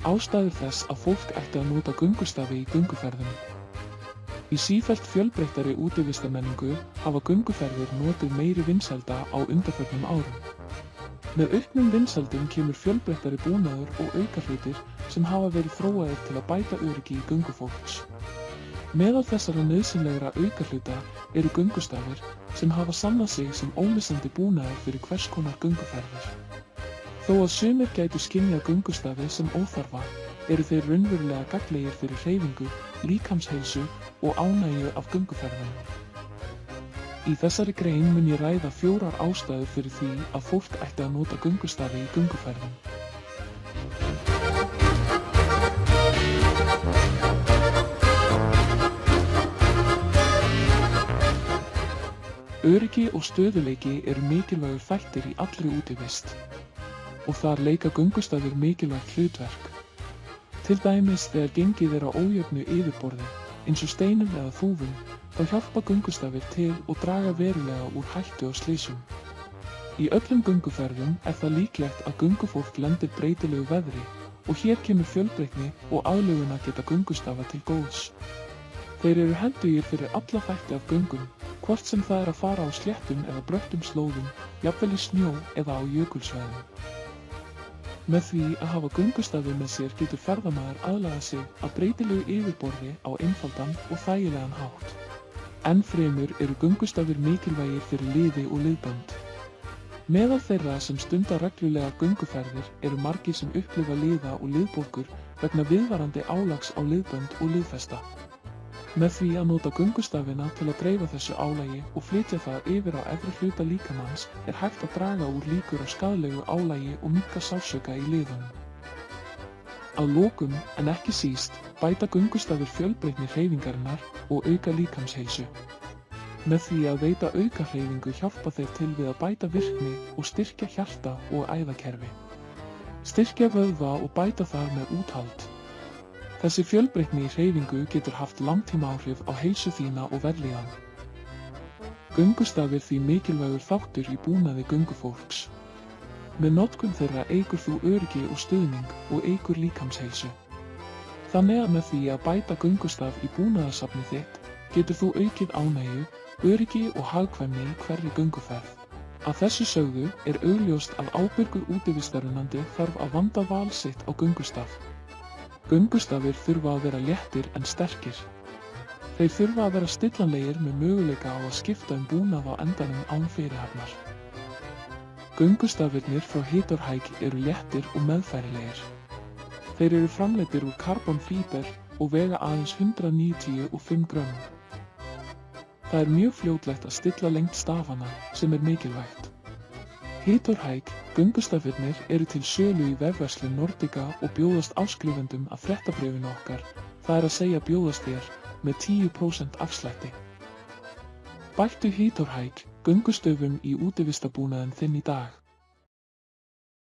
Ástæður þess að fólk ætti að nota göngustafi í gönguferðum. Í sífellt fjölbreyttari útivistarmenningu hafa gönguferðir notið meiri vinsælda á undanförnum árum. Með auknum vinsældum kemur fjölbreyttari búnaður og aukahlutir sem hafa verið þróaðir til að bæta öryggi í göngufólks. Meðal þessara nauðsynlegra aukahluta eru göngustafir sem hafa sannað sig sem ómissandi búnaður fyrir hvers konar gönguferðir. Þó að sumir gætu skynjað göngustafi sem óþarfa, eru þeir raunverulega gagnlegir fyrir hreyfingu, líkamsheilsu og ánægju af gönguferðum. Í þessari grein mun ég ræða 4 ástæður fyrir því að fólk ætti að nota göngustafi í gönguferðum. Öryggi og stöðugleiki eru mikilvægur þættir í allri útivist. Og þar leika göngustafir mikilvægt hlutverk. Til dæmis þegar gengið er á ójöfnu yfirborði, eins og steinum eða þúfum, þá hjálpa göngustafir til og draga verulega úr hættu á slysum. Í öllum gönguferðum er það líklegt að göngufólk lendir breytilegu veðri og hér kemur fjölbreytni og aðlögun að geta göngustafa til góðs. Þeir eru hentugir fyrir alla þætti af göngum, hvort sem það er að fara á sléttum eða bröttum slóðum, jafnvel í snjó eða á jökulsvæðum. Með því að hafa göngustafi með sér getur ferðamaður aðlagað sig að breytilegu yfirborði á einfaldan og þægilegan hátt. Enn fremur eru göngustafir mikilvægir fyrir liði og liðbönd. Meðal þeirra sem stunda reglulega gönguferðir eru margir sem upplifa liða og liðbólgur vegna viðvarandi álags á liðbönd og liðfesta. Með því að nota göngustafina til að dreifa þessu álagi og flytja það yfir á efri hluta líkamans er hægt að draga úr líkur á skaðlegu álagi og minnka sársauka í liðunum. Að lokum, en ekki síst, bæta göngustafir fjölbreytni hreyfingarinnar og auka líkamsheilsu. Með því að veita aukahreyfingu hjálpa þeir til við að bæta virkni og styrkja hjarta og æðakerfi. Styrkja vöðva og bæta þar með úthald. Þessi fjölbreytni í hreyfingu getur haft langtímaáhrif á heilsu þína og vellíðan. Göngustafir því mikilvægur þáttur í búnaði göngufólks. Með notkun þeirra eykur þú öryggi og stuðning og eykur líkamsheilsu. Þannig að með því að bæta göngustaf í búnaðarsafnið þitt getur þú aukið ánægju, öryggi og hagkvæmni í hverri gönguferð. Að þessu sögðu er augljóst að ábyrgur útivistarvinnandi þarf að vanda val sitt á göngustaf. Göngustafir þurfa að vera léttir en sterkir. Þeir þurfa að vera stillanlegir með möguleika á að skipta búnað á endanum án fyrirhafnar. Göngustafirnir frá Hydorhike eru léttir og meðfærilegir. Þeir eru framleiddir úr karbonfíber og vega aðeins 195 grömm. Það er mjög fljótlegt að stilla lengd stafanna sem er mikilvægt. Hydorhike göngustafirnir eru til sölu í vefverslun Nordica og bjóðast áskrifendum að fréttabréfinu okkar, það er að segja bjóðast þér, með 10% afslætti. Bættu Hydorhike göngustöfum í útivistabúnaðinn þinn í dag.